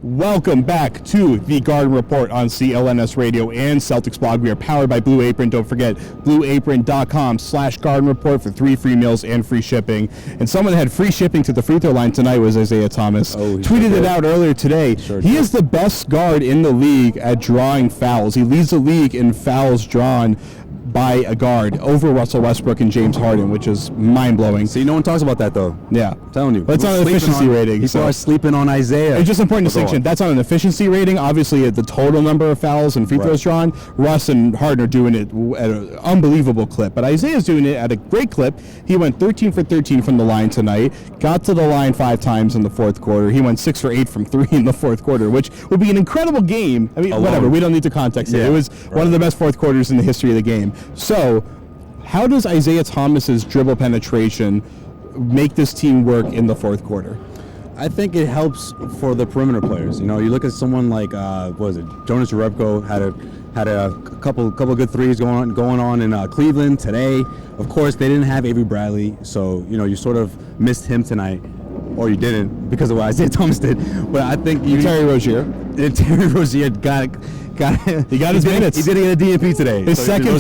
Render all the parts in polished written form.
Welcome back to the Garden Report on CLNS Radio and Celtics Blog. We are powered by Blue Apron. Don't forget, blueapron.com/Garden Report for 3 free meals and free shipping. And someone that had free shipping to the free throw line tonight was Isaiah Thomas. Tweeted it out earlier today. He is the best guard in the league at drawing fouls. He leads the league in fouls drawn by a guard over Russell Westbrook and James Harden, which is mind-blowing. See, no one talks about that, though. Yeah. I'm telling you. But it's on an efficiency rating. People are sleeping on Isaiah. It's just an important distinction. That's on an efficiency rating. Obviously, the total number of fouls and free throws drawn, Russ and Harden are doing it at an unbelievable clip. But Isaiah's doing it at a great clip. He went 13 for 13 from the line tonight, got to the line 5 times in the fourth quarter. He went 6 for 8 from 3 in the fourth quarter, which would be an incredible game. I mean, whatever. We don't need to context it. It was one of the best fourth quarters in the history of the game. So, how does Isaiah Thomas's dribble penetration make this team work in the fourth quarter? I think it helps for the perimeter players. You know, you look at someone like Jonas Jerebko had a couple good threes going on in Cleveland today. Of course, they didn't have Avery Bradley, so you know you sort of missed him tonight, or you didn't because of what Isaiah Thomas did. But I think Terry Rozier he got his minutes. He did get a DNP today. His second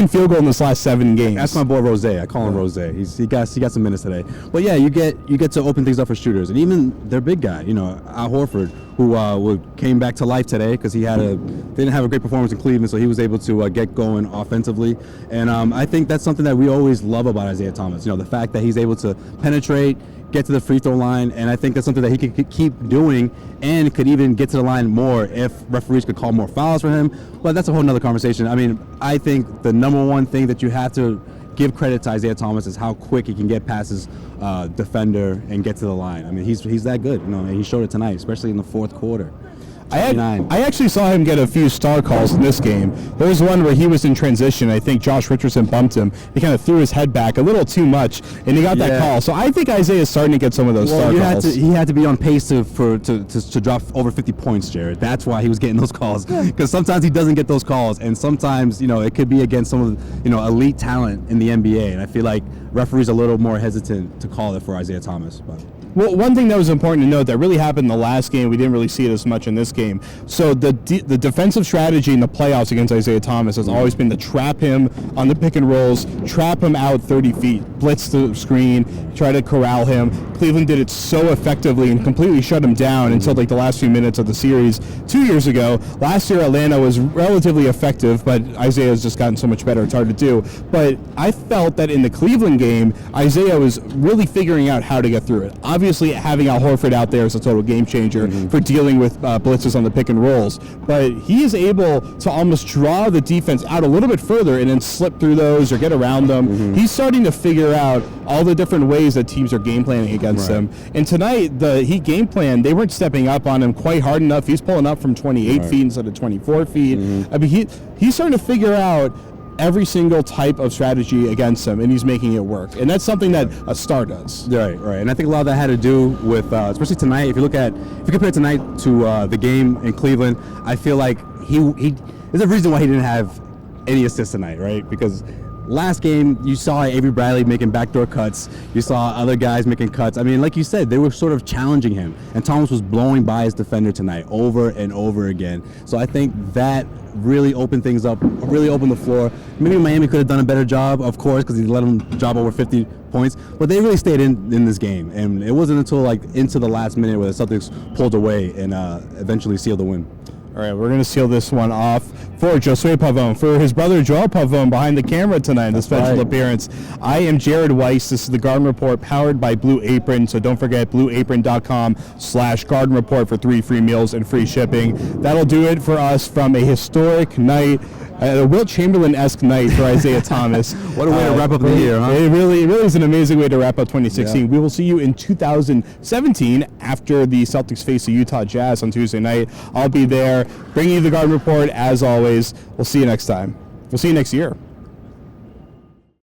field goal in this last 7 games. That's my boy Rose. I call him Rose. He got some minutes today. But yeah, you get to open things up for shooters, and even their big guy, you know, Al Horford, who came back to life today because didn't have a great performance in Cleveland, so he was able to get going offensively. And I think that's something that we always love about Isaiah Thomas. You know, the fact that he's able to penetrate, get to the free throw line, and I think that's something that he could keep doing and could even get to the line more if referees could call more fouls for him. But that's a whole nother conversation. I mean, I think the number one thing that you have to give credit to Isaiah Thomas is how quick he can get past his defender and get to the line. I mean, he's that good, you know, and he showed it tonight, especially in the fourth quarter. I actually saw him get a few star calls in this game. There was one where he was in transition. I think Josh Richardson bumped him. He kind of threw his head back a little too much, and he got that call. So I think Isaiah is starting to get some of those star calls. He had to be on pace to drop over 50 points, Jared. That's why he was getting those calls. Because sometimes he doesn't get those calls, and sometimes, you know, it could be against some of the, you know, elite talent in the NBA. And I feel like referees are a little more hesitant to call it for Isaiah Thomas. Well, one thing that was important to note that really happened in the last game, we didn't really see it as much in this game. So the defensive strategy in the playoffs against Isaiah Thomas has always been to trap him on the pick and rolls, trap him out 30 feet, blitz the screen, try to corral him. Cleveland did it so effectively and completely shut him down until like the last few minutes of the series 2 years ago. Last year, Atlanta was relatively effective, but Isaiah has just gotten so much better. It's hard to do. But I felt that in the Cleveland game, Isaiah was really figuring out how to get through it. Obviously, having Al Horford out there is a total game changer for dealing with blitzes on the pick and rolls. But he is able to almost draw the defense out a little bit further and then slip through those or get around them. He's starting to figure out all the different ways that teams are game planning against him. And tonight, the Heat game plan, they weren't stepping up on him quite hard enough. He's pulling up from 28 feet instead of 24 feet. I mean, he's starting to figure out every single type of strategy against him, and he's making it work. And that's something that a star does. Right. And I think a lot of that had to do with, especially tonight, if you compare tonight to the game in Cleveland, I feel like there's a reason why he didn't have any assists tonight, right? Because last game, you saw Avery Bradley making backdoor cuts. You saw other guys making cuts. I mean, like you said, they were sort of challenging him. And Thomas was blowing by his defender tonight over and over again. So I think that really opened things up, really opened the floor. Maybe Miami could have done a better job, of course, because he let them drop over 50 points. But they really stayed in this game. And it wasn't until like into the last minute where the Celtics pulled away and eventually sealed the win. All right, we're going to seal this one off for Josue Pavone, for his brother Joel Pavone behind the camera tonight in the special appearance. I am Jared Weiss. This is the Garden Report powered by Blue Apron. So don't forget blueapron.com/Garden Report for 3 free meals and free shipping. That'll do it for us from a historic night, a Wilt Chamberlain-esque night for Isaiah Thomas. What a way to wrap up the year, huh? It really is an amazing way to wrap up 2016. Yeah. We will see you in 2017 after the Celtics face the Utah Jazz on Tuesday night. I'll be there bringing you the Garden Report as always. We'll see you next time. We'll see you next year.